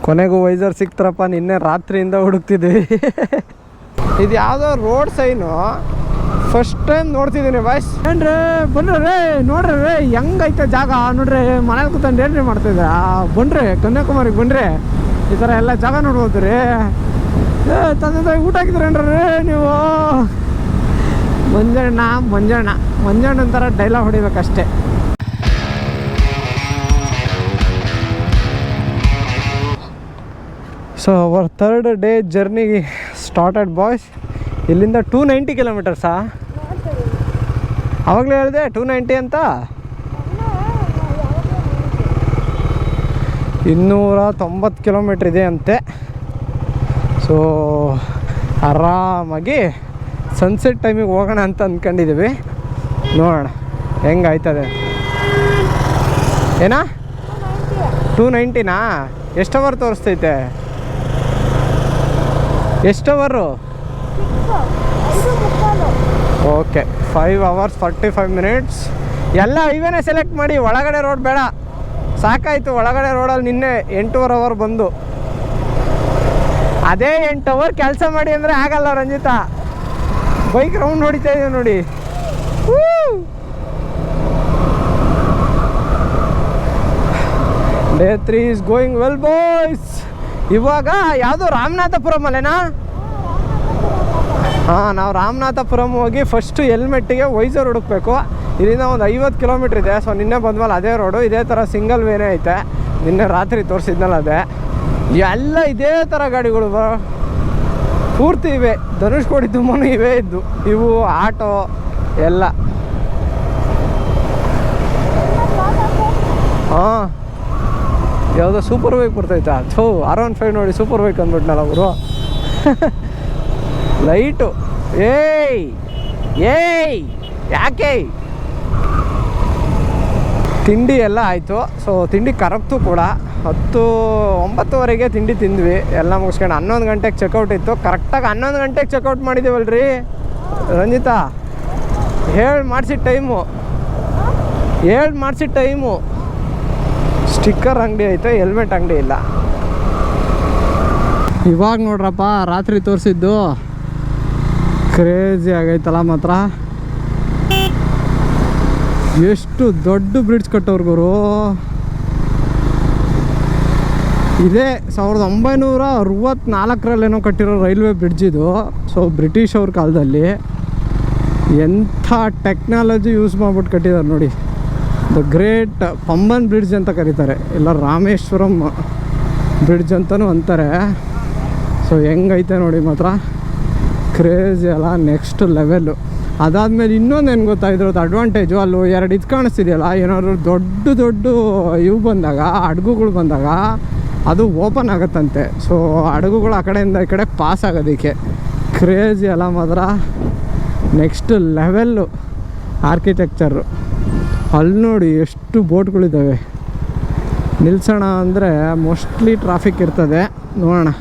ಕೊನೆಗೂ ವೈಸರ್ ಸಿಕ್ತಾರಪ್ಪ. ನಿನ್ನೆ ರಾತ್ರಿಯಿಂದ ಹುಡುಕ್ತಿದ್ವಿ. ಇದು ಯಾವುದೋ ರೋಡ್ ಸೈನು, ಫಸ್ಟ್ ಟೈಮ್ ನೋಡ್ತಿದ್ದೀನಿ ಬಾಯ್ಸ್. ಏನ್ರಿ ಬನ್ರಿ ನೋಡ್ರಿ ಹೆಂಗೈತೆ ಜಾಗ ನೋಡ್ರಿ. ಮನೇಲಿ ಕೂತ್ಕೊಂಡು ಏನ್ರಿ ಮಾಡ್ತಿದ್ದೆ? ಬನ್ರಿ ಕನ್ಯಾಕುಮಾರಿಗೆ ಬನ್ರಿ, ಈ ಥರ ಎಲ್ಲ ಜಾಗ ನೋಡ್ಬೋದು ರೀ. ತಂದೆ ಊಟ ಹಾಕಿದ್ರೇನ್ರಿ ನೀವು? ಮಂಜಣ್ಣ ಅಂತಾರ ಡೈಲಾಗ್ ಹೊಡಿಬೇಕಷ್ಟೇ. So our third day journey started boys. ಇಲ್ಲಿಂದ 290 ಕಿಲೋಮೀಟರ್ಸಾ? ಆವಾಗಲೇ ಹೇಳಿದೆ 290 ಅಂತ. 290 ಕಿಲೋಮೀಟ್ರ್ ಇದೆ ಅಂತೆ. ಸೊ ಆರಾಮಾಗಿ ಸನ್ಸೆಟ್ ಟೈಮಿಗೆ ಹೋಗೋಣ ಅಂತ ಅಂದ್ಕೊಂಡಿದ್ದೀವಿ. ನೋಡೋಣ ಹೆಂಗಾಯ್ತದೆ. ಏನಾ 290ನಾ? ಎಷ್ಟು ಅವರ್ ತೋರಿಸ್ತೈತೆ? ಎಷ್ಟು ಅವರು? Okay 5 hours 45 minutes. ಎಲ್ಲ ಹೈವೇನೇ ಸೆಲೆಕ್ಟ್ ಮಾಡಿ, ಒಳಗಡೆ ರೋಡ್ ಬೇಡ, ಸಾಕಾಯಿತು. ಒಳಗಡೆ ರೋಡಲ್ಲಿ ನಿನ್ನೆ 8.5 hour ಬಂದು, ಅದೇ 8 hour ಕೆಲಸ ಮಾಡಿ ಅಂದರೆ ಆಗಲ್ಲ ರಂಜಿತಾ. ಬೈಕ್ ರೌಂಡ್ ಹೊಡಿತಾ ಇದೀವಿ ನೋಡಿ. Day 3 is going well boys. ಇವಾಗ ಯಾವುದು ರಾಮನಾಥಪುರಂ ಅಲ್ಲೇನಾ? ಹಾಂ, ನಾವು ರಾಮನಾಥಪುರಂ ಹೋಗಿ ಫಸ್ಟು ಹೆಲ್ಮೆಟ್ಟಿಗೆ ವೈಸರ್ ಹುಡುಕ್ಬೇಕು. ಇಲ್ಲಿಂದ ಒಂದು 50 ಕಿಲೋಮೀಟ್ರ್ ಇದೆ. ಸೊ ನಿನ್ನೆ ಬಂದ್ಮೇಲೆ ಅದೇ ರೋಡು, ಇದೇ ಥರ ಸಿಂಗಲ್ ವೇನೇ ಐತೆ. ನಿನ್ನೆ ರಾತ್ರಿ ತೋರಿಸಿದ್ನಲ್ಲ ಅದೇ. ಎಲ್ಲ ಇದೇ ಥರ ಗಾಡಿಗಳು ಪೂರ್ತಿ ಇವೆ. ಧನುಷ್ಕೋಡಿ ತುಂಬಾ ಇವೇ ಇದ್ದು, ಇವು ಆಟೋ ಎಲ್ಲ. ಹಾಂ, ಯಾವುದೋ ಸೂಪರ್ ಬೈಕ್ ಬರ್ತೈತಾ? R15 ನೋಡಿ, ಸೂಪರ್ ಬೈಕ್ ಅಂದ್ಬಿಟ್ನಲ್ಲ ಅವರು. ಲೈಟು ಏಯ್ ಯಾಕೆ? ತಿಂಡಿ ಎಲ್ಲ ಆಯಿತು. ಸೊ ತಿಂಡಿ ಕರಗ್ತು ಕೂಡ. 9:30 ತಿಂಡಿ ತಿಂದ್ವಿ. ಎಲ್ಲ ಮುಗಿಸ್ಕೊಂಡು 11 ಗಂಟೆಗೆ ಚೆಕ್ಔಟ್ ಇತ್ತು. ಕರೆಕ್ಟಾಗಿ 11 ಗಂಟೆಗೆ ಚೆಕ್ಔಟ್ ಮಾಡಿದ್ದೀವಲ್ರಿ ರಂಜಿತಾ. ಹೇಳಿ ಮಾಡಿಸಿದ ಟೈಮು. ಸ್ಟಿಕ್ಕರ್ ಅಂಗಡಿ ಐತೆ, ಹೆಲ್ಮೆಟ್ ಅಂಗಡಿ ಇಲ್ಲ. ಇವಾಗ ನೋಡ್ರಪ್ಪ ರಾತ್ರಿ ತೋರಿಸಿದ್ದು ಕ್ರೇಜಿ ಆಗೈತಲ್ಲ ಮಾತ್ರ. ಎಷ್ಟು ದೊಡ್ಡ ಬ್ರಿಡ್ಜ್ ಕಟ್ಟೋರು ಗುರು. ಇದೇ 1964 ಕಟ್ಟಿರೋ ರೈಲ್ವೆ ಬ್ರಿಡ್ಜ್ ಇದು. ಸೊ ಬ್ರಿಟಿಷ್ ಅವ್ರ ಕಾಲದಲ್ಲಿ ಎಂಥ ಟೆಕ್ನಾಲಜಿ ಯೂಸ್ ಮಾಡ್ಬಿಟ್ಟು ಕಟ್ಟಿದ್ದಾರೆ ನೋಡಿ. ದ ಗ್ರೇಟ್ ಪಂಬನ್ ಬ್ರಿಡ್ಜ್ ಅಂತ ಕರೀತಾರೆ, ಇಲ್ಲ ರಾಮೇಶ್ವರಂ ಬ್ರಿಡ್ಜ್ ಅಂತಲೂ ಅಂತಾರೆ. ಸೊ ಹೆಂಗೈತೆ ನೋಡಿ ಮಾತ್ರ, ಕ್ರೇಜಿ ಅಲ್ಲ, ನೆಕ್ಸ್ಟ್ ಲೆವೆಲ್ಲು. ಅದಾದಮೇಲೆ ಇನ್ನೊಂದು ಏನು ಗೊತ್ತಾ ಇದ್ರದ್ದು ಅಡ್ವಾಂಟೇಜು, ಅಲ್ಲೂ 2 ಇದು ಕಾಣಿಸ್ತಿದೆಯಲ್ಲ, ಏನಾದ್ರು ದೊಡ್ಡ ಇವು ಬಂದಾಗ, ಹಡಗುಗಳು ಬಂದಾಗ ಅದು ಓಪನ್ ಆಗುತ್ತಂತೆ. ಸೊ ಹಡಗುಗಳು ಆ ಕಡೆಯಿಂದ ಈ ಕಡೆ ಪಾಸ್ ಆಗೋದಕ್ಕೆ. ಕ್ರೇಜಿ ಅಲ್ಲ ಮಾತ್ರ, ನೆಕ್ಸ್ಟ್ ಲೆವೆಲ್ಲು ಆರ್ಕಿಟೆಕ್ಚರು. ಅಲ್ಲಿ ನೋಡಿ ಎಷ್ಟು ಬೋಟ್ಗಳಿದ್ದಾವೆ. ನಿಲ್ಸೋಣ ಅಂದರೆ ಮೋಸ್ಟ್ಲಿ ಟ್ರಾಫಿಕ್ ಇರ್ತದೆ. ನೋಡೋಣ,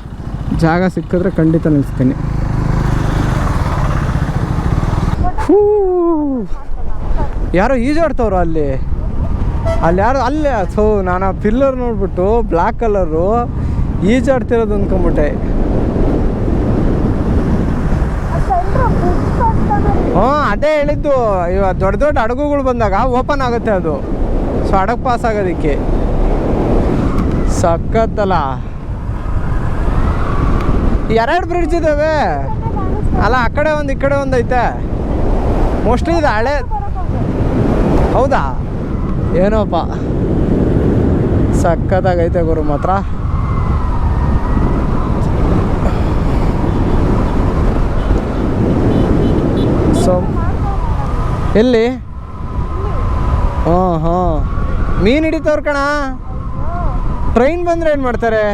ಜಾಗ ಸಿಕ್ಕಿದ್ರೆ ಖಂಡಿತ ನಿಲ್ಲಿಸ್ತೀನಿ. ಯಾರೋ ಈಜಾಡ್ತವ್ರು ಅಲ್ಲಿ ಯಾರು ಅಲ್ಲಿ. ಸೊ ನಾನು ಆ ಪಿಲ್ಲರ್ ನೋಡ್ಬಿಟ್ಟು ಬ್ಲ್ಯಾಕ್ ಕಲರು ಈಜಾಡ್ತಿರೋದು ಅಂದ್ಕೊಂಬಿಟ್ಟೆ. ಅದೇ ಹೇಳಿದ್ದು, ಇವಾಗ ದೊಡ್ಡ ಹಡಗುಗಳು ಬಂದಾಗ ಓಪನ್ ಆಗುತ್ತೆ ಅದು. ಸೊ ಹಡಗು ಪಾಸ್ ಆಗೋದಕ್ಕೆ ಸಖತ್ತಲ್ಲ. 2 ಬ್ರಿಡ್ಜ್ ಇದ್ದಾವೆ ಅಲ್ಲ, ಆ ಕಡೆ ಒಂದು ಈ ಕಡೆ ಒಂದು ಐತೆ. ಮೋಸ್ಟ್ಲಿ ಇದು ಹಳೆ. ಹೌದಾ? ಏನೋಪ್ಪ, ಸಖತ್ತಾಗೈತೆ ಗುರು ಮಾತ್ರ. ಸೊ ಎಲ್ಲಿ? ಹಾಂ ಮೀನು ಹಿಡಿತವ್ರ ಕಣ. ಟ್ರೈನ್ ಬಂದರೆ ಏನು ಮಾಡ್ತಾರೆ?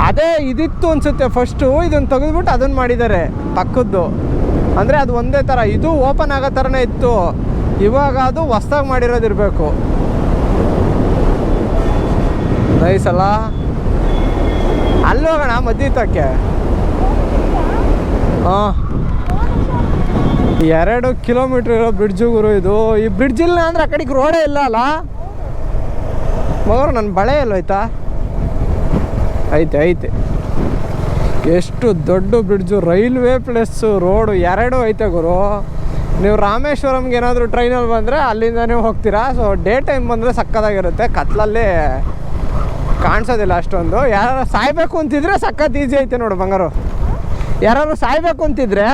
ಅದೇ ಇದಿತ್ತು ಅನ್ಸುತ್ತೆ ಫಸ್ಟು. ಇದನ್ನು ತೆಗೆದ್ಬಿಟ್ಟು ಅದನ್ನು ಮಾಡಿದ್ದಾರೆ ಪಕ್ಕದ್ದು. ಅಂದರೆ ಅದು ಒಂದೇ ಥರ, ಇದು ಓಪನ್ ಆಗೋ ಥರನೇ ಇತ್ತು. ಇವಾಗ ಅದು ಹೊಸ್ದಾಗಿ ಮಾಡಿರೋದಿರಬೇಕು. ನೈಸ್ ಅಲ್ಲ? ಅಲ್ಲಿ ಹೋಗೋಣ ಮಧ್ಯಕ್ಕೆ. ಹಾಂ 2 ಕಿಲೋಮೀಟ್ರ್ ಇರೋ ಬ್ರಿಡ್ಜು ಗುರು ಇದು. ಈ ಬ್ರಿಡ್ಜ್ ಇಲ್ಲ ಅಂದರೆ ಆ ಕಡೆಗೆ ರೋಡೇ ಇಲ್ಲ ಅಲ್ಲ ಮಗರು. ನನ್ನ ಬಳೆ ಎಲ್ಲೋಯ್ತಾ? ಐತೆ. ಎಷ್ಟು ದೊಡ್ಡ ಬ್ರಿಡ್ಜು, ರೈಲ್ವೆ ಪ್ಲಸ್ ರೋಡು 2 ಐತೆ ಗುರು. ನೀವು ರಾಮೇಶ್ವರಂಗೆ ಏನಾದರೂ ಟ್ರೈನಲ್ಲಿ ಬಂದರೆ ಅಲ್ಲಿಂದನೇ ಹೋಗ್ತೀರಾ. ಸೊ ಡೇ ಟೈಮ್ ಬಂದರೆ ಸಕ್ಕತ್ತಾಗಿರುತ್ತೆ, ಕತ್ಲಲ್ಲಿ ಕಾಣಿಸೋದಿಲ್ಲ ಅಷ್ಟೊಂದು. ಯಾರು ಸಾಯ್ಬೇಕು ಅಂತಿದ್ರೆ ಸಖತ್ ಈಸಿ ಐತೆ ನೋಡು ಬಂಗಾರು. ಯಾರು ಸಾಯ್ಬೇಕು ಅಂತಿದ್ರೆ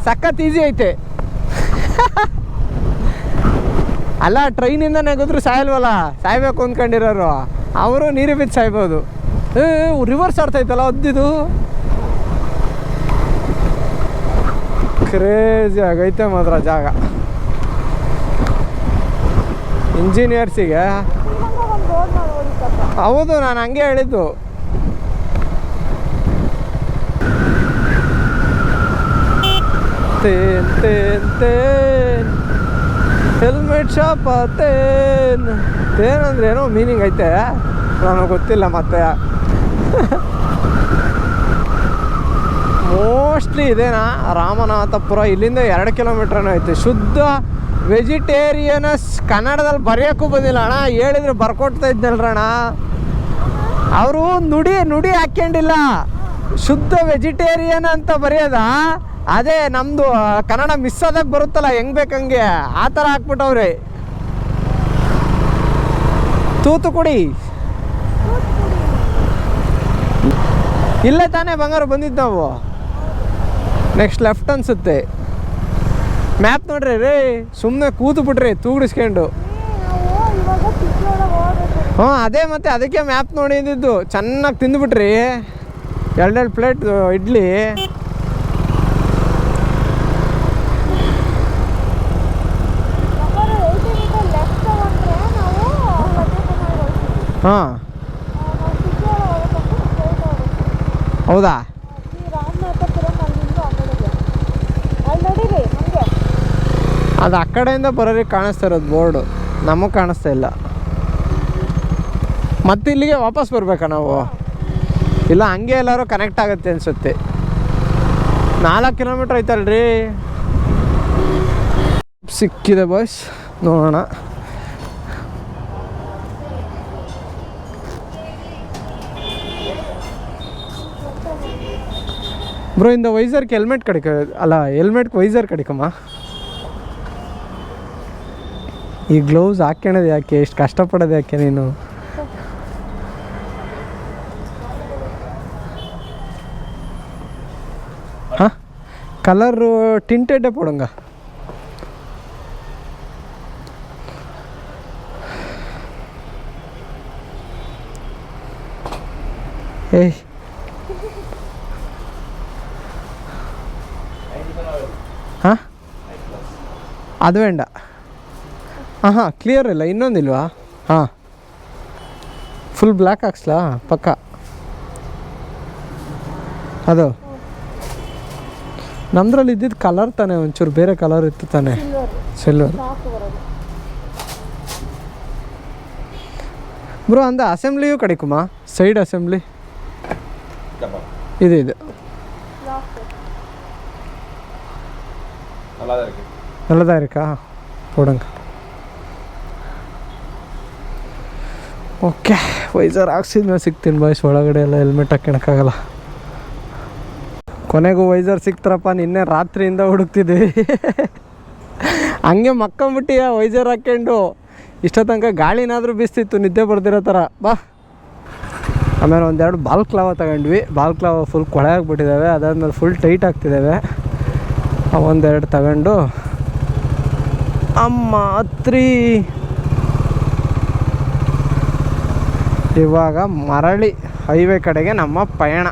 ಸಖತ್ ಈಸಿ ಐತೆ. ಅಲ್ಲ ಟ್ರೈನಿಂದ ನೆಗೆದ್ರು ಸಾಯಲ್ವಲ್ಲ, ಸಾಯ್ಬೇಕು ಅಂದ್ಕೊಂಡಿರೋರು ಅವರು ನೀರು ಬಿದ್ದು ಸಾಯ್ಬೋದು. ರಿವರ್ಸ್ ಆಡ್ತೈತಲ್ಲ ಅದ್ದಿದು, ಕ್ರೇಜಿ ಆಗೈತೆ ಮಾತ್ರ ಜಾಗ. ಇಂಜಿನಿಯರ್ಸಿಗೆ ಹೌದು, ನಾನು ಹಂಗೆ ಹೇಳಿದ್ದು. ಹೆಲ್ಮೆಟ್ ಶಾಪ್ ತೇನಂದ್ರೆ ಏನೋ ಮೀನಿಂಗ್ ಐತೆ, ನನಗೆ ಗೊತ್ತಿಲ್ಲ. ಮತ್ತೆ ಮೋಸ್ಟ್ಲಿ ಇದೇನಾ ರಾಮನಾಥಪುರ. ಇಲ್ಲಿಂದ 2 ಕಿಲೋಮೀಟ್ರನೂ ಐತೆ. ಶುದ್ಧ ವೆಜಿಟೇರಿಯನಸ್ ಕನ್ನಡದಲ್ಲಿ ಬರೆಯೋಕ್ಕೂ ಬಂದಿಲ್ಲ ಅಣ್ಣ. ಹೇಳಿದ್ರೆ ಬರ್ಕೊಡ್ತಾ ಇದ್ನಲ್ರಣ್ಣ. ಅವರು ನುಡಿ ಹಾಕ್ಕೊಂಡಿಲ್ಲ, ಶುದ್ಧ ವೆಜಿಟೇರಿಯನ್ ಅಂತ ಬರೆಯೋದ. ಅದೇ ನಮ್ಮದು ಕನ್ನಡ ಮಿಸ್ ಆದಾಗ ಬರುತ್ತಲ್ಲ ಹೆಂಗೆ ಬೇಕಂಗೆ ಆ ಥರ ಹಾಕ್ಬಿಟ್ಟವ್ರಿ. ತೂತುಕುಡಿ ಇಲ್ಲೇ ತಾನೇ ಬಂಗಾರ ಬಂದಿದ್ದು ನಾವು. ನೆಕ್ಸ್ಟ್ ಲೆಫ್ಟ್ ಅನ್ಸುತ್ತೆ. ಮ್ಯಾಪ್ ನೋಡ್ರಿ ರೀ, ಸುಮ್ಮನೆ ಕೂತು ಬಿಟ್ರಿ ತೂಗಿಸ್ಕೊಂಡು. ಹ್ಞೂ ಅದೇ ಮತ್ತೆ ಅದಕ್ಕೆ ಮ್ಯಾಪ್ ನೋಡಿದ್ದು. ಚೆನ್ನಾಗಿ ತಿಂದುಬಿಟ್ರಿ 2 ಪ್ಲೇಟ್ ಇಡ್ಲಿ. ಹಾಂ ಹೌದಾ? ಅದು ಆ ಕಡೆಯಿಂದ ಬರೋರಿಗೆ ಕಾಣಿಸ್ತಾ ಇರೋದು ಬೋರ್ಡು, ನಮಗೆ ಕಾಣಿಸ್ತಾ ಇಲ್ಲ. ಮತ್ತೆ ಇಲ್ಲಿಗೆ ವಾಪಸ್ ಬರ್ಬೇಕಾ ನಾವು? ಇಲ್ಲ ಹಂಗೆ ಎಲ್ಲರೂ ಕನೆಕ್ಟ್ ಆಗುತ್ತೆ ಅನಿಸುತ್ತೆ. 4 ಕಿಲೋಮೀಟ್ರ್ ಐತಲ್ರಿ. ಸಿಕ್ಕಿದೆ ಬಾಯ್ಸ್, ನೋಡೋಣ. ಬ್ರೋ இந்த வைசருக்கு ஹெல்மெட் கிடைக்கும் ಅಲ್ಲ, ಹೆಲ್ಮೆಟ್ಗೆ ವೈಸರ್ கிடைக்குமா? ಈ ಗ್ಲೌಸ್ ಹಾಕ್ಯಣದು ಯಾಕೆ, ಎಷ್ಟು ಕಷ್ಟಪಡೋದು ಯಾಕೆ ನೀನು? ಹಾಂ ಕಲರು ಟಿಂಟೆಡೇ போடுங்க. ಏಯ್ ಹಾಂ ಅದು ಬೇಡ. ಹಾಂ ಕ್ಲಿಯರ್ ಇಲ್ಲ, ಇನ್ನೊಂದಿಲ್ವಾ? ಹಾಂ ಫುಲ್ ಬ್ಲ್ಯಾಕ್ ಹಾಕ್ಸ್ಲಾ ಪಕ್ಕ? ಅದು ನಮ್ದ್ರಲ್ಲಿ ಇದ್ದಿದ್ದು ಕಲರ್ ತಾನೆ, ಒಂಚೂರು ಬೇರೆ ಕಲರ್ ಇತ್ತು ತಾನೆ, ಸಿಲ್ವರ್. ಬ್ರೋ அந்த அசெம்பிளியும் கிடைக்குமா? சைடு அசெம்பிளி இது நல்லதாக இருக்கா? போடுங்க. ಓಕೆ ವೈಸರ್ ಹಾಕ್ಸಿದ್ಮೇಲೆ ಸಿಗ್ತೀನಿ ಬಾಯ್ಸ್. ಒಳಗಡೆ ಎಲ್ಲ ಹೆಲ್ಮೆಟ್ ಹಾಕ್ಕೊಳಕ್ಕಾಗಲ್ಲ. ಕೊನೆಗೂ ವೈಸರ್ ಸಿಕ್ತಾರಪ್ಪ. ನಿನ್ನೆ ರಾತ್ರಿಯಿಂದ ಹುಡುಕ್ತಿದ್ವಿ. ಹಂಗೆ ಮಕ್ಕೊಂಬಿಟ್ಟಿಯ ವೈಸರ್ ಹಾಕ್ಕೊಂಡು. ಇಷ್ಟ ತನಕ ಗಾಳಿನಾದರೂ ಬೀಸ್ತಿತ್ತು, ನಿದ್ದೆ ಬರ್ದಿರೋ ಥರ. ಬಾ ಆಮೇಲೆ 1-2 ಬಾಲ್ಕ್ಲಾವ ತಗೊಂಡ್ವಿ. ಬಾಲ್ಕ್ಲಾವ ಫುಲ್ ಕೊಳೆ ಆಗಿಬಿಟ್ಟಿದ್ದಾವೆ. ಅದಾದ್ಮೇಲೆ ಫುಲ್ ಟೈಟ್ ಆಗ್ತಿದ್ದಾವೆ. 1-2 ತಗೊಂಡು ಅಮ್ಮ ಹತ್ರಿ ಇವಾಗ ಮರಳಿ ಹೈವೇ ಕಡೆಗೆ ನಮ್ಮ ಪಯಣ.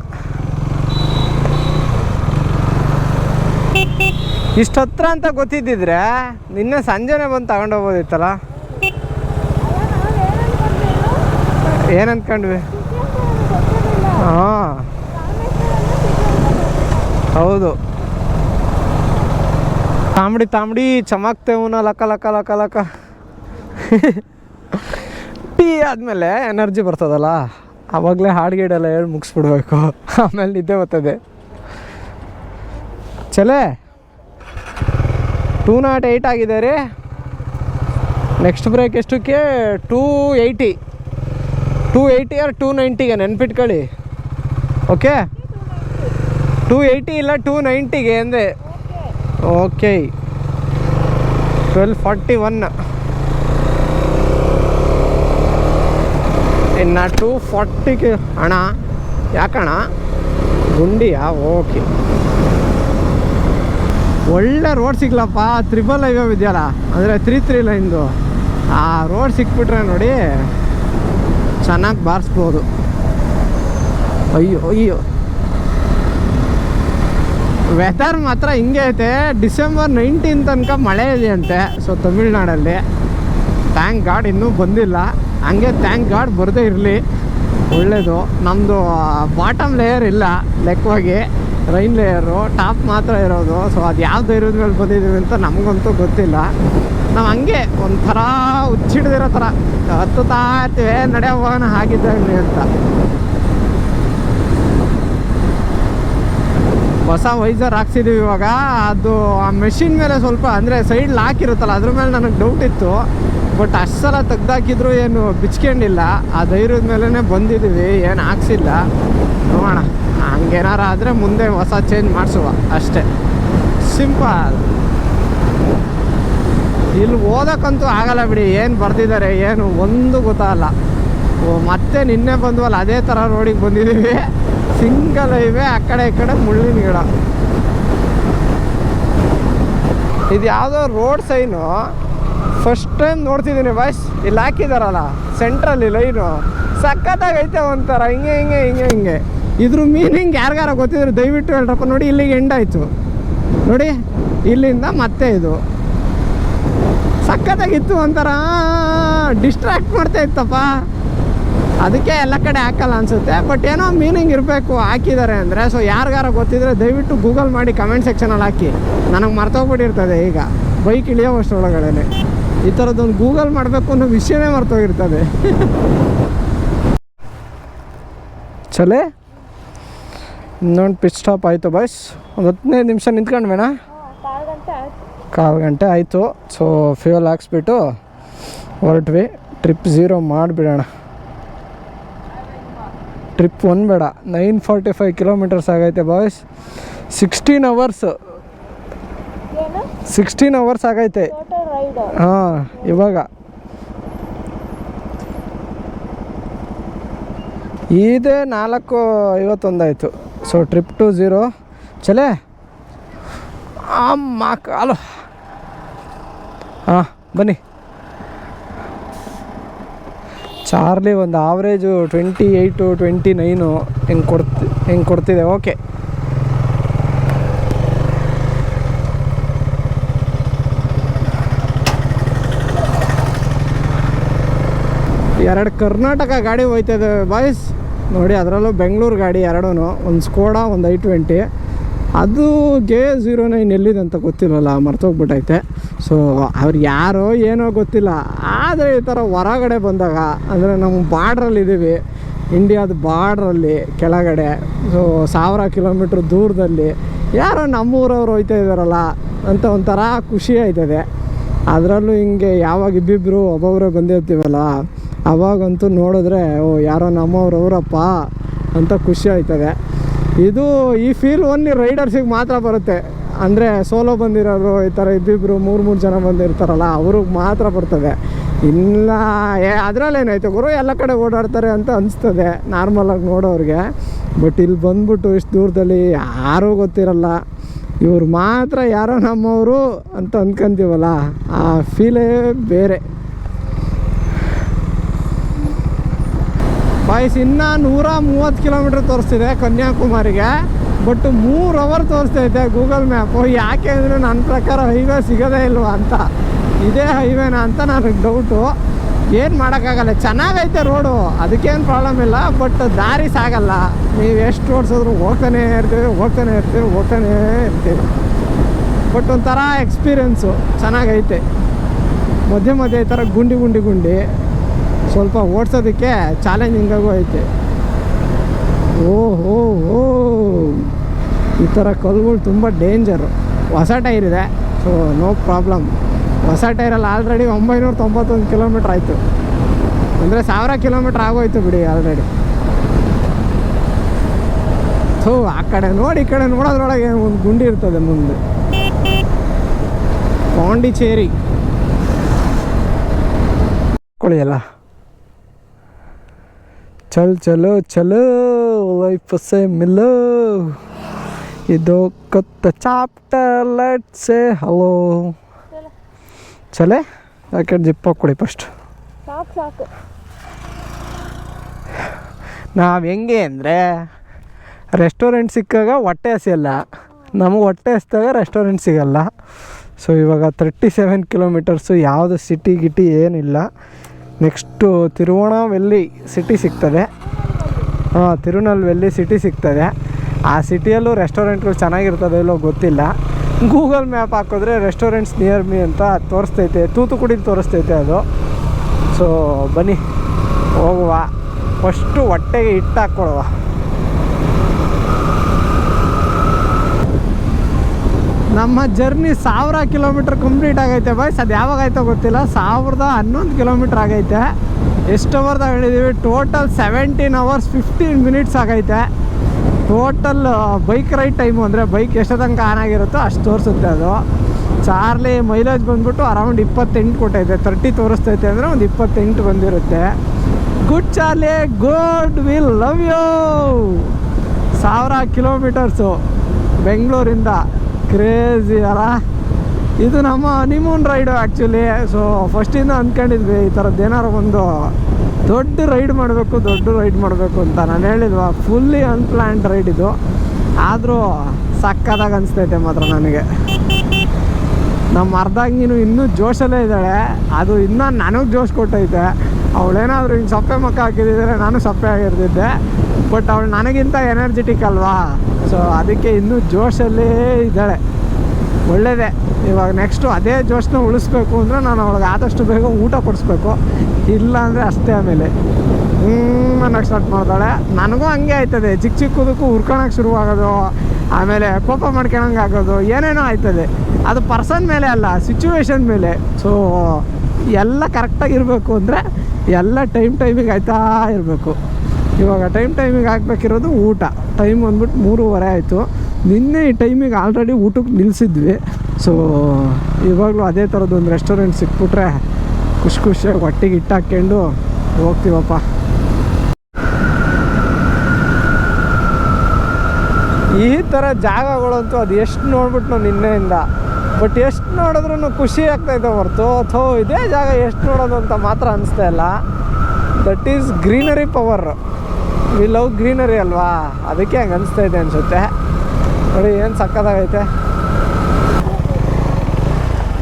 ಇಷ್ಟು ಹತ್ರ ಅಂತ ಗೊತ್ತಿದ್ದಿದ್ರೆ ನಿನ್ನೆ ಸಂಜೆನೇ ಬಂದು ತಗೊಂಡು ಹೋಗ್ಬೋದಿತ್ತಲ್ಲ. ಏನಂದ್ಕೊಂಡ್ವಿ? ಹಾಂ ಹೌದು. ತಾಂಬಡಿ ಚಮಕ್ತೇವನ ಲಕ ಲಕ ಲಕ ಲಕ. ಟೀ ಆದಮೇಲೆ ಎನರ್ಜಿ ಬರ್ತದಲ್ಲ, ಆವಾಗಲೇ ಹಾಡ್ಗೀಡೆಲ್ಲ ಹೇಳಿ ಮುಗಿಸ್ಬಿಡ್ಬೇಕು. ಆಮೇಲೆ ನಿದ್ದೆ ಬರ್ತದೆ. ಚಲೇ 208 ಆಗಿದೆ ರೀ. ನೆಕ್ಸ್ಟ್ ಬ್ರೇಕ್ ಎಷ್ಟಕ್ಕೆ? 280 ಆರ್ 290ಗೆ ನೆನ್ಪಿಟ್ಕೊಳ್ಳಿ. ಓಕೆ, 280 ಇಲ್ಲ 290ಗೆ ಅಂದೆ. ಓಕೆ, 1241. ಇನ್ನು 240ಗೆ ಅಣ್ಣ. ಯಾಕಣ್ಣ? ಗುಂಡಿಯಾ? ಓಕೆ, ಒಳ್ಳೆ ರೋಡ್ ಸಿಗ್ಲಪ್ಪ. 3 ಹೈವೇ ಇದೆಯಲ್ಲ, ಅಂದರೆ 3 ಲೈನ್ದು ಆ ರೋಡ್ ಸಿಕ್ಬಿಟ್ರೆ ನೋಡಿ ಚೆನ್ನಾಗಿ ಬಾರಿಸ್ಬೋದು. ಅಯ್ಯೋ ವೆದರ್ ಮಾತ್ರ ಹಿಂಗೆ ಐತೆ. ಡಿಸೆಂಬರ್ 19 ತನಕ ಮಳೆ ಇದೆಯಂತೆ. ಸೊ ತಮಿಳ್ನಾಡಲ್ಲಿ ಥ್ಯಾಂಕ್ ಗಾಡ್ ಇನ್ನೂ ಬಂದಿಲ್ಲ. ಹಂಗೆ ಥ್ಯಾಂಕ್ ಗಾಡ್ ಬರದೇ ಇರಲಿ, ಒಳ್ಳೆಯದು. ನಮ್ಮದು ಬಾಟಮ್ ಲೇಯರ್ ಇಲ್ಲ ಲೆಕ್ಕವಾಗಿ, ರೈನ್ ಲೇಯರು ಟಾಪ್ ಮಾತ್ರ ಇರೋದು. ಸೊ ಅದು ಯಾವ ಧೈರ್ಯದ ಮೇಲೆ ಬಂದಿದ್ದೀವಿ ಅಂತ ನಮಗಂತೂ ಗೊತ್ತಿಲ್ಲ. ನಾವು ಹಂಗೆ ಒಂಥರ ಹುಚ್ಚಿಡ್ದಿರೋ ಥರ ಹತ್ತುತ್ತಾ ಇರ್ತೀವಿ, ನಡೆಯೋಣ ಆಗಿದ್ದಾಗಲಿ ಅಂತ. ಹೊಸ ವೈಸರ್ ಹಾಕ್ಸಿದ್ದೀವಿ ಇವಾಗ. ಅದು ಆ ಮೆಷಿನ್ ಮೇಲೆ ಸ್ವಲ್ಪ ಅಂದರೆ ಸೈಡ್ ಲಾಕ್ ಇರುತ್ತಲ್ಲ, ಅದ್ರ ಮೇಲೆ ನನಗೆ ಡೌಟ್ ಇತ್ತು. ಬಟ್ ಅಷ್ಟು ಸಲ ತೆಗ್ದಾಕಿದ್ರು ಏನು ಬಿಚ್ಕೊಂಡಿಲ್ಲ. ಆ ಧೈರ್ಯದ ಮೇಲೇ ಬಂದಿದ್ದೀವಿ, ಏನು ಹಾಕ್ಸಿಲ್ಲ. ನೋಡೋಣ, ಹಂಗೇನಾರ ಆದರೆ ಮುಂದೆ ಹೊಸ ಚೇಂಜ್ ಮಾಡಿಸುವ ಅಷ್ಟೇ, ಸಿಂಪಲ್. ಇಲ್ಲಿ ಓದೋಕ್ಕಂತೂ ಆಗಲ್ಲ ಬಿಡಿ, ಏನು ಬರ್ದಿದ್ದಾರೆ ಏನು ಒಂದು ಗೊತ್ತಾಗಲ್ಲ. ಮತ್ತೆ ನಿನ್ನೆ ಬಂದ್ವಲ್ಲ ಅದೇ ಥರ ರೋಡಿಗೆ ಬಂದಿದ್ದೀವಿ. ಸಿಂಗಲ್ ಹೈವೇ, ಆ ಕಡೆ ಈ ಕಡೆ ಮುಳ್ಳಿನ ಗಿಡ. ಇದು ಯಾವುದೋ ರೋಡ್ ಸೈನು ಫಸ್ಟ್ ಟೈಮ್ ನೋಡ್ತಿದ್ದೀನಿ ಬಾಯ್ಸ್. ಇಲ್ಲಿ ಹಾಕಿದಾರಲ್ಲ ಸೆಂಟ್ರಲ್ಲಿ ಲೈನು, ಸಖತ್ತಾಗೈತೆ ಒಂಥರ. ಹಿಂಗೆ ಇದ್ರ ಮೀನಿಂಗ್ ಯಾರಿಗಾರ ಗೊತ್ತಿದ್ರು ದಯವಿಟ್ಟು ಹೇಳ್ರಪ್ಪ. ನೋಡಿ ಇಲ್ಲಿಗೆ ಎಂಡ್ ಆಯಿತು ನೋಡಿ, ಇಲ್ಲಿಂದ ಮತ್ತೆ ಇದು ಸಖತ್ತಾಗಿತ್ತು. ಒಂಥರ ಡಿಸ್ಟ್ರಾಕ್ಟ್ ಮಾಡ್ತಾ ಇತ್ತಪ್ಪ. ಅದಕ್ಕೆ ಎಲ್ಲ ಕಡೆ ಹಾಕಲ್ಲ ಅನಿಸುತ್ತೆ. ಬಟ್ ಏನೋ ಮೀನಿಂಗ್ ಇರಬೇಕು ಹಾಕಿದ್ದಾರೆ ಅಂದರೆ. ಸೊ ಯಾರಿಗಾರ ಗೊತ್ತಿದ್ರೆ ದಯವಿಟ್ಟು ಗೂಗಲ್ ಮಾಡಿ ಕಮೆಂಟ್ ಸೆಕ್ಷನಲ್ಲಿ ಹಾಕಿ. ನನಗೆ ಮರ್ತೋಗ್ಬಿಟ್ಟಿರ್ತದೆ ಈಗ ಬೈಕ್ ಇಳಿಯೋ ಅಷ್ಟರೊಳಗಡೆ. ಈ ಥರದ್ದೊಂದು ಗೂಗಲ್ ಮಾಡಬೇಕು ಅನ್ನೋ ವಿಷಯನೇ ಮರ್ತೋಗಿರ್ತದೆ. ಚಲೇ, ಇನ್ನೊಂದು ಪಿಚ್ ಸ್ಟಾಪ್ ಆಯಿತು ಬಾಯ್ಸ್. ಒಂದು 15 ನಿಮಿಷ ನಿಂತ್ಕೊಂಡು ಬೇಡ, 1/4 ಗಂಟೆ ಆಯಿತು. ಸೊ ಫ್ಯೂಯಲ್ ಹಾಕ್ಸ್ಬಿಟ್ಟು ಹೊರಟ್ವಿ. ಟ್ರಿಪ್ 0 ಮಾಡಿಬಿಡೋಣ. ಟ್ರಿಪ್ 1 ಬೇಡ. 945 ಕಿಲೋಮೀಟರ್ಸ್ ಆಗೈತೆ ಬಾಯ್ಸ್. 16 ಅವರ್ಸ್ ಆಗೈತೆ. ಹಾಂ, ಇವಾಗ ಇದೇ 4:51 ಆಯಿತು. ಸೊ ಟ್ರಿಪ್ ಟು 0 ಚಲೇ. ಅಮ್ಮ ಕಾಲು. ಹಾಂ ಬನ್ನಿ. ಚಾರ್ಲಿ ಒಂದು ಆವ್ರೇಜು 28, 29 ಹೆಂಗೆ ಕೊಡ್ತಿದೆ. ಓಕೆ, ಎರಡು ಕರ್ನಾಟಕ ಗಾಡಿ ಹೋಯ್ತದೆ ಬಾಯ್ಸ್ ನೋಡಿ. ಅದರಲ್ಲೂ ಬೆಂಗಳೂರು ಗಾಡಿ ಎರಡೂ, ಒಂದು ಸ್ಕೋಡಾ, ಒಂದು i20. ಅದು J09 ಎಲ್ಲಿದೆ ಅಂತ ಗೊತ್ತಿಲ್ಲಲ್ಲ, ಮರ್ತೋಗ್ಬಿಟ್ಟೈತೆ. ಸೊ ಅವ್ರು ಯಾರೋ ಏನೋ ಗೊತ್ತಿಲ್ಲ. ಆದರೆ ಈ ಥರ ಹೊರಗಡೆ ಬಂದಾಗ, ಅಂದರೆ ನಾವು ಬಾರ್ಡ್ರಲ್ಲಿದ್ದೀವಿ, ಇಂಡಿಯಾದ ಬಾರ್ಡ್ರಲ್ಲಿ ಕೆಳಗಡೆ. ಸೊ 1000 ಕಿಲೋಮೀಟ್ರ್ ದೂರದಲ್ಲಿ ಯಾರೋ ನಮ್ಮೂರವ್ರು ಹೋಯ್ತಾ ಇದ್ದಾರಲ್ಲ ಅಂತ ಒಂಥರ ಖುಷಿ ಆಯ್ತದೆ. ಅದರಲ್ಲೂ ಹಿಂಗೆ ಯಾವಾಗ ಇಬ್ಬಿಬ್ಬರು ಒಬ್ಬೊಬ್ಬರೇ ಬಂದಿರ್ತೀವಲ್ಲ, ಅವಾಗಂತೂ ನೋಡಿದ್ರೆ ಓ ಯಾರೋ ನಮ್ಮವ್ರವರಪ್ಪ ಅಂತ ಖುಷಿ ಆಯ್ತದೆ. ಇದು ಈ ಫೀಲ್ ಓನ್ಲಿ ರೈಡರ್ಸಿಗೆ ಮಾತ್ರ ಬರುತ್ತೆ. ಅಂದರೆ ಸೋಲೋ ಬಂದಿರೋರು, ಈ ಥರ ಇಬ್ಬಿಬ್ಬರು 3 ಜನ ಬಂದಿರ್ತಾರಲ್ಲ ಅವ್ರಿಗೆ ಮಾತ್ರ ಬರ್ತದೆ. ಇಲ್ಲ ಅದರಲ್ಲೇನಾಯ್ತು ಗುರು, ಎಲ್ಲ ಕಡೆ ಓಡಾಡ್ತಾರೆ ಅಂತ ಅನಿಸ್ತದೆ ನಾರ್ಮಲಾಗಿ ನೋಡೋರಿಗೆ. ಬಟ್ ಇಲ್ಲಿ ಬಂದ್ಬಿಟ್ಟು ಇಷ್ಟು ದೂರದಲ್ಲಿ ಯಾರೂ ಗೊತ್ತಿರಲ್ಲ, ಇವ್ರು ಮಾತ್ರ ಯಾರೋ ನಮ್ಮವರು ಅಂತ ಅಂದ್ಕೊಂತೀವಲ್ಲ, ಆ ಫೀಲೇ ಬೇರೆ ಬಾಯ್ಸ್. ಇನ್ನು 130 ಕಿಲೋಮೀಟ್ರ್ ತೋರಿಸ್ತಿದೆ ಕನ್ಯಾಕುಮಾರಿಗೆ. ಬಟ್ 3 ಅವರ್ ತೋರಿಸ್ತೈತೆ ಗೂಗಲ್ ಮ್ಯಾಪು. ಯಾಕೆ ಅಂದರೆ ನನ್ನ ಪ್ರಕಾರ ಹೈವೇ ಸಿಗೋದೇ ಇಲ್ವಾ ಅಂತ, ಇದೇ ಹೈವೇನಾ ಅಂತ ನನಗೆ ಡೌಟು. ಏನು ಮಾಡೋಕ್ಕಾಗಲ್ಲ, ಚೆನ್ನಾಗೈತೆ ರೋಡು, ಅದಕ್ಕೇನು ಪ್ರಾಬ್ಲಮ್ ಇಲ್ಲ. ಬಟ್ ದಾರಿ ಸಾಗಲ್ಲ. ನೀವು ಎಷ್ಟು ಓಡಿಸಿದ್ರು ಹೋಗ್ತಾನೇ ಇರ್ತೀವಿ. ಬಟ್ ಒಂಥರ ಎಕ್ಸ್ಪೀರಿಯೆನ್ಸು ಚೆನ್ನಾಗೈತೆ. ಮಧ್ಯೆ ಈ ಥರ ಗುಂಡಿ ಸ್ವಲ್ಪ ಓಡಿಸೋದಕ್ಕೆ ಚಾಲೆಂಜಿಂಗಾಗೂ ಐತೆ. ಓಹೋ, ಈ ಥರ ಕಲ್ಲುಗಳು ತುಂಬ ಡೇಂಜರು. ಹೊಸ ಟೈರ್ ಇದೆ, ಸೊ ನೋ ಪ್ರಾಬ್ಲಮ್. ಹೊಸ ಟೈರಲ್ಲಿ ಆಲ್ರೆಡಿ 991 ಕಿಲೋಮೀಟ್ರ್ ಆಯಿತು, ಅಂದರೆ 1000 ಕಿಲೋಮೀಟ್ರ್ ಆಗೋಯ್ತು ಬಿಡಿ ಆಲ್ರೆಡಿ. ಸೊ ಆ ಕಡೆ ನೋಡಿ ಈ ಕಡೆ ನೋಡೋದ್ರೊಳಗೆ ಒಂದು ಗುಂಡಿ ಇರ್ತದೆ ಮುಂದೆ. ಪಾಂಡಿಚೇರಿ ಕೊಳಿಯಲ್ಲ. ಚಲ್ ಚಲೋ ಚಲೋ ಲೈಫ್ ಸೇ ಮಿಲೋ, ಇದು ಕೊತ್ತ ಚಾಪ್ಟರ್ ಲೆಟ್ ಸೇ ಹಲೋ. ಚಲೆ ಯಾಕೆ ಜಿಪ್ ಹಾಕ್ಕೊಡಿ ಫಸ್ಟ್. ಸಾಕು ನಾವು ಹೆಂಗೆ ಅಂದರೆ ರೆಸ್ಟೋರೆಂಟ್ ಸಿಕ್ಕಾಗ ಹೊಟ್ಟೆ ಹಸಿಯಲ್ಲ, ನಮಗೆ ಹೊಟ್ಟೆ ಹಸಿದಾಗ ರೆಸ್ಟೋರೆಂಟ್ ಸಿಗಲ್ಲ. ಸೊ ಇವಾಗ 37 ಕಿಲೋಮೀಟರ್ಸು, ಯಾವುದು ಸಿಟಿ ಗಿಟಿ ಏನಿಲ್ಲ. ನೆಕ್ಸ್ಟು ತಿರುವಣವೆಲ್ಲಿ ಸಿಟಿ ಸಿಗ್ತದೆ. ತಿರುನಲ್ವೆಲ್ಲಿ ಸಿಟಿ ಸಿಗ್ತದೆ. ಆ ಸಿಟಿಯಲ್ಲೂ ರೆಸ್ಟೋರೆಂಟ್ಗಳು ಚೆನ್ನಾಗಿರ್ತದೆ ಇಲ್ಲೋ ಗೊತ್ತಿಲ್ಲ. ಗೂಗಲ್ ಮ್ಯಾಪ್ ಹಾಕಿದ್ರೆ ರೆಸ್ಟೋರೆಂಟ್ಸ್ ನಿಯರ್ ಮೀ ಅಂತ ತೋರಿಸ್ತೈತೆ, ತೂತುಕುಡಿಲಿ ತೋರಿಸ್ತೈತೆ ಅದು. ಸೊ ಬನ್ನಿ ಹೋಗುವ. ಫಸ್ಟು ಹೊಟ್ಟೆಗೆ ಹಿಟ್ಟು ಹಾಕ್ಕೊಳುವ. ನಮ್ಮ ಜರ್ನಿ 1000 ಕಿಲೋಮೀಟ್ರ್ ಕಂಪ್ಲೀಟ್ ಆಗೈತೆ ಬಾಯ್ಸ್. ಅದು ಯಾವಾಗ ಆಯ್ತೋ ಗೊತ್ತಿಲ್ಲ. 1011 ಕಿಲೋಮೀಟ್ರ್ ಆಗೈತೆ. ಎಷ್ಟು ಅವರ್ದಾಗ ಹೇಳಿದ್ದೀವಿ? ಟೋಟಲ್ 17 hours 15 minutes ಆಗೈತೆ. ಟೋಟಲ್ ಬೈಕ್ ರೈಡ್ ಟೈಮು, ಅಂದರೆ ಬೈಕ್ ಎಷ್ಟು ತನಕ ಆನ್ ಆಗಿರುತ್ತೋ ಅಷ್ಟು ತೋರಿಸುತ್ತೆ ಅದು. ಚಾರ್ಲಿ ಮೈಲೇಜ್ ಬಂದ್ಬಿಟ್ಟು ಅರೌಂಡ್ 28 ಕೊಟ್ಟೈತೆ. 30 ತೋರಿಸ್ತೈತೆ ಅಂದರೆ ಒಂದು 28 ಬಂದಿರುತ್ತೆ. Good Charlie, good, will love you. 1000 kilometres ಬೆಂಗಳೂರಿಂದ. ಕ್ರೇಜಿ ಅಲ್ಲ ಇದು? ನಮ್ಮ ಹನಿಮೂನ್ ರೈಡು ಆ್ಯಕ್ಚುಲಿ. ಸೊ ಫಸ್ಟಿಂದ ಅಂದ್ಕೊಂಡಿದ್ವಿ ಈ ಥರದ್ದು ಏನಾರು ಒಂದು ದೊಡ್ಡ ರೈಡ್ ಮಾಡಬೇಕು ಅಂತ. ನಾನು ಹೇಳಿಲ್ವಾ, ಫುಲ್ಲಿ ಅನ್ಪ್ಲ್ಯಾನ್ಡ್ ರೈಡ್ ಇದು. ಆದರೂ ಸಕ್ಕದಾಗ ಅನಿಸ್ತೈತೆ ಮಾತ್ರ ನನಗೆ. ನಮ್ಮ ಅರ್ಧಂಗಿನೂ ಇನ್ನೂ ಜೋಶಲ್ಲೇ ಇದ್ದಾಳೆ. ಅದು ಇನ್ನೂ ನನಗೆ ಜೋಶ್ ಕೊಟ್ಟೈತೆ. ಅವಳೇನಾದರೂ ಹಿಂಗೆ ಸಪ್ಪೆ ಮಕ್ಕ ಹಾಕಿದ್ದಿದ್ರೆ ನಾನು ಸಪ್ಪೆ ಆಗಿರ್ತಿದ್ದೆ. ಬಟ್ ಅವಳು ನನಗಿಂತ ಎನರ್ಜೆಟಿಕ್ ಅಲ್ವಾ, ಸೊ ಅದಕ್ಕೆ ಇನ್ನೂ ಜೋಶಲ್ಲೇ ಇದ್ದಾಳೆ. ಒಳ್ಳೆಯದೇ. ಇವಾಗ ನೆಕ್ಸ್ಟು ಅದೇ ಜೋಶನ್ನ ಉಳಿಸ್ಬೇಕು ಅಂದರೆ ನಾನು ಅವಳಿಗೆ ಆದಷ್ಟು ಬೇಗ ಊಟ ಕೊಡಿಸ್ಬೇಕು. ಇಲ್ಲ ಅಂದರೆ ಅಷ್ಟೇ. ಆಮೇಲೆ ಅನ್ನೋಕ್ಕೆ ಸ್ಟಾರ್ಟ್ ಮಾಡ್ತಾಳೆ. ನನಗೂ ಹಂಗೆ ಆಯ್ತದೆ. ಚಿಕ್ಕದಕ್ಕೂ ಹುರ್ಕೊಳಕ್ಕೆ ಶುರುವಾಗೋದು, ಆಮೇಲೆ ಕೋಪ ಮಾಡ್ಕೊಳಂಗೆ ಆಗೋದು, ಏನೇನೋ ಆಯ್ತದೆ. ಅದು ಪರ್ಸನ್ ಮೇಲೆ ಅಲ್ಲ, ಸಿಚುವೇಶನ್ ಮೇಲೆ. ಸೊ ಎಲ್ಲ ಕರೆಕ್ಟಾಗಿರಬೇಕು ಅಂದರೆ ಎಲ್ಲ ಟೈಮಿಗೆ ಆಯ್ತಾ ಇರಬೇಕು. ಇವಾಗ ಟೈಮಿಗೆ ಹಾಕ್ಬೇಕಿರೋದು ಊಟ. ಟೈಮ್ ಬಂದ್ಬಿಟ್ಟು 3:15 ಆಯಿತು. ನಿನ್ನೆ ಈ ಟೈಮಿಗೆ ಆಲ್ರೆಡಿ ಊಟಕ್ಕೆ ನಿಲ್ಲಿಸಿದ್ವಿ. ಸೊ ಇವಾಗಲೂ ಅದೇ ಥರದ್ದು ಒಂದು ರೆಸ್ಟೋರೆಂಟ್ ಸಿಕ್ಬಿಟ್ರೆ ಖುಷಿಯಾಗಿ ಹೊಟ್ಟೆಗೆ ಹಿಟ್ಟು ಹಾಕ್ಕೊಂಡು ಹೋಗ್ತೀವಪ್ಪ. ಈ ಥರ ಜಾಗಗಳಂತೂ ಅದು ಎಷ್ಟು ನೋಡ್ಬಿಟ್ಟು ನಿನ್ನೆಯಿಂದ, ಬಟ್ ಎಷ್ಟು ನೋಡಿದ್ರೂ ಖುಷಿ ಆಗ್ತಾಯಿದೆ ಹೊರತು ಇದೇ ಜಾಗ ಎಷ್ಟು ನೋಡೋದು ಅಂತ ಮಾತ್ರ ಅನಿಸ್ತಾ ಇಲ್ಲ. That is greenery power. We love greenery ಅಲ್ವಾ, ಅದಕ್ಕೆ ಹಂಗೆ ಅನಿಸ್ತಾ ಇದೆ ಅನಿಸುತ್ತೆ. ನೋಡಿ ಏನು ಸಕ್ಕತ್ತಾಗೈತೆ.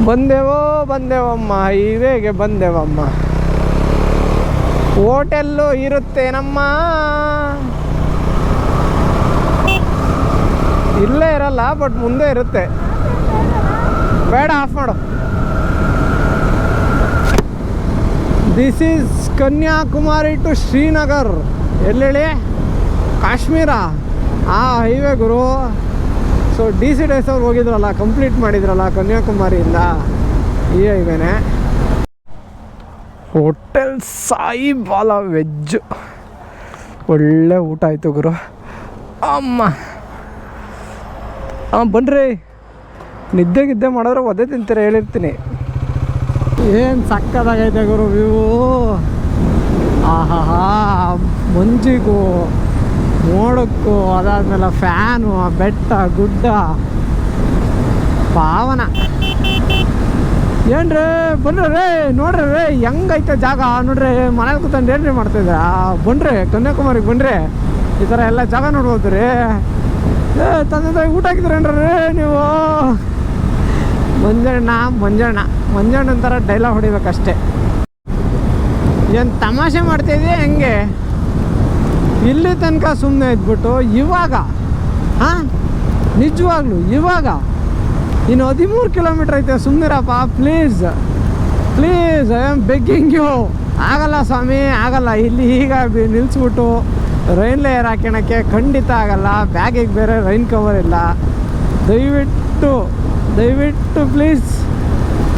ಬಂದೇವಮ್ಮ, ಹೈವೇಗೆ ಬಂದೇವಮ್ಮ. ಹೋಟೆಲ್ಲು ಇರುತ್ತೇನಮ್ಮ? ಇಲ್ಲೇ ಇರಲ್ಲ, ಬಟ್ ಮುಂದೆ ಇರುತ್ತೆ. ಬೇಡ, ಆಫ್ ಮಾಡು. This is Kanyakumari to Srinagar. ಎಲ್ಲೇಳಿ? ಕಾಶ್ಮೀರ. ಆ ಹೈವೇ ಗುರು. ಸೊ DC ಡೇಸ್ ಅವ್ರು ಹೋಗಿದ್ರಲ್ಲ, ಕಂಪ್ಲೀಟ್ ಮಾಡಿದ್ರಲ್ಲ ಕನ್ಯಾಕುಮಾರಿಯಿಂದ, ಈ ಹೈವೇನೆ. Hotel ಸಾಯಿಬಾಲ veg. ಒಳ್ಳೆ ಊಟ ಆಯಿತು ಗುರು. ಅಮ್ಮ ಬನ್ನಿರಿ. ನಿದ್ದೆ ಮಾಡಿದ್ರೆ ಒದ್ದೆ ತಿಂತೀರ ಹೇಳಿರ್ತೀನಿ. ಏನು ಸಕ್ಕತ್ತಾಗೈತೆ ಗುರು ವ್ಯೂ. ಆಹಾ, ಮಂಜಿಗೂ ಮೋಡಕ್ಕೂ, ಅದಾದ್ಮೇಲೆ ಫ್ಯಾನು, ಬೆಟ್ಟ ಗುಡ್ಡ, ಪಾವನ. ಏನ್ರಿ ಬನ್ರಿ ನೋಡ್ರಿ ಹೆಂಗೈತೆ ಜಾಗ ನೋಡ್ರಿ. ಮನೇಲಿ ಕೂತ್ಕೊಂಡು ಏನ್ರಿ ಮಾಡ್ತಿದ್ರ? ಬನ್ರಿ ಕನ್ಯಾಕುಮಾರಿಗೆ ಬನ್ರಿ. ಈ ಥರ ಎಲ್ಲ ಜಾಗ ನೋಡ್ಬೋದು ರೀ. ತಂದೆ ತಾಯಿ ಊಟ ಹಾಕಿದ್ರೇನ್ರಿ ನೀವು? ಮಂಜಣ್ಣ ಅಂತಾರ ಡೈಲಾಗ್ ಹೊಡಿಬೇಕಷ್ಟೆ. ಏನು ತಮಾಷೆ ಮಾಡ್ತಾಯಿದ್ದೆ ಹೆಂಗೆ? ಇಲ್ಲಿ ತನಕ ಸುಮ್ಮನೆ ಇದ್ಬಿಟ್ಟು ಇವಾಗ ನಿಜವಾಗ್ಲೂ ಇವಾಗ ಇನ್ನು 13 ಕಿಲೋಮೀಟ್ರ್ ಐತೆ. ಸುಮ್ಮನಿರಪ್ಪ please, I am begging you. ಆಗಲ್ಲ ಸ್ವಾಮಿ, ಆಗಲ್ಲ. ಇಲ್ಲಿ ಈಗ ನಿಲ್ಲಿಸ್ಬಿಟ್ಟು ರೈನ್ ಲೇಯರ್ ಹಾಕೋಣಕ್ಕೆ ಖಂಡಿತ ಆಗಲ್ಲ. ಬ್ಯಾಗಿಗೆ ಬೇರೆ ರೈನ್ ಕವರ್ ಇಲ್ಲ. ದಯವಿಟ್ಟು ದಯವಿಟ್ಟು ಪ್ಲೀಸ್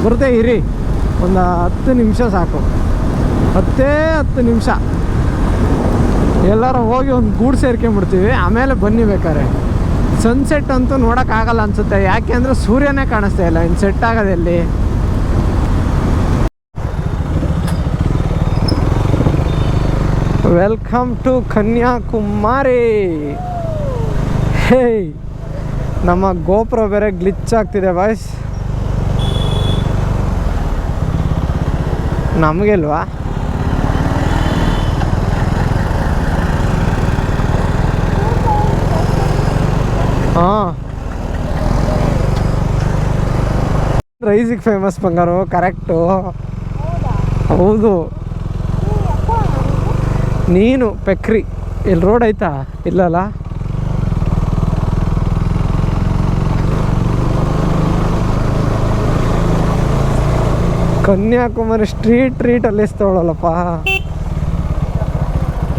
ಬರುತ್ತೆ ಇರಿ, ಒಂದು 10 ನಿಮಿಷ ಸಾಕು, 10 ನಿಮಿಷ ಎಲ್ಲರೂ ಹೋಗಿ ಒಂದು ಗೂಡು ಸೇರ್ಕೊಂಡ್ಬಿಡ್ತೀವಿ. ಆಮೇಲೆ ಬನ್ನಿ ಬೇಕಾರೆ. ಸನ್ಸೆಟ್ ಅಂತೂ ನೋಡೋಕ್ಕಾಗಲ್ಲ ಅನಿಸುತ್ತೆ, ಯಾಕೆ ಅಂದರೆ ಸೂರ್ಯನೇ ಕಾಣಿಸ್ತಾ ಇಲ್ಲ. ಇನ್ನು ಸೆಟ್ ಆಗೋದೆಲ್ಲಿ? Welcome to Kanyakumari. ಹೇ, ನಮ್ಮ ಗೋಪುರ ಬೇರೆ ಗ್ಲಿಚ್ ಆಗ್ತಿದೆ ಬಾಯ್ಸ್. ನಮಗಿಲ್ವಾ? ಹಾಂ, ರೈಸಿಗೆ ಫೇಮಸ್ ಬಂಗಾರು, ಕರೆಕ್ಟು. ಹೌದು. ನೀನು ಪೆಕ್ರಿ. ಇಲ್ಲಿ ರೋಡ್ ಐತಾ? ಇಲ್ಲಲ್ಲ. ಕನ್ಯಾಕುಮಾರಿ ಸ್ಟ್ರೀಟ್ ಟ್ರೀಟ್ ಅಲ್ಲಿ ಇಸ್ತವಳಲ್ಲಪ್ಪ.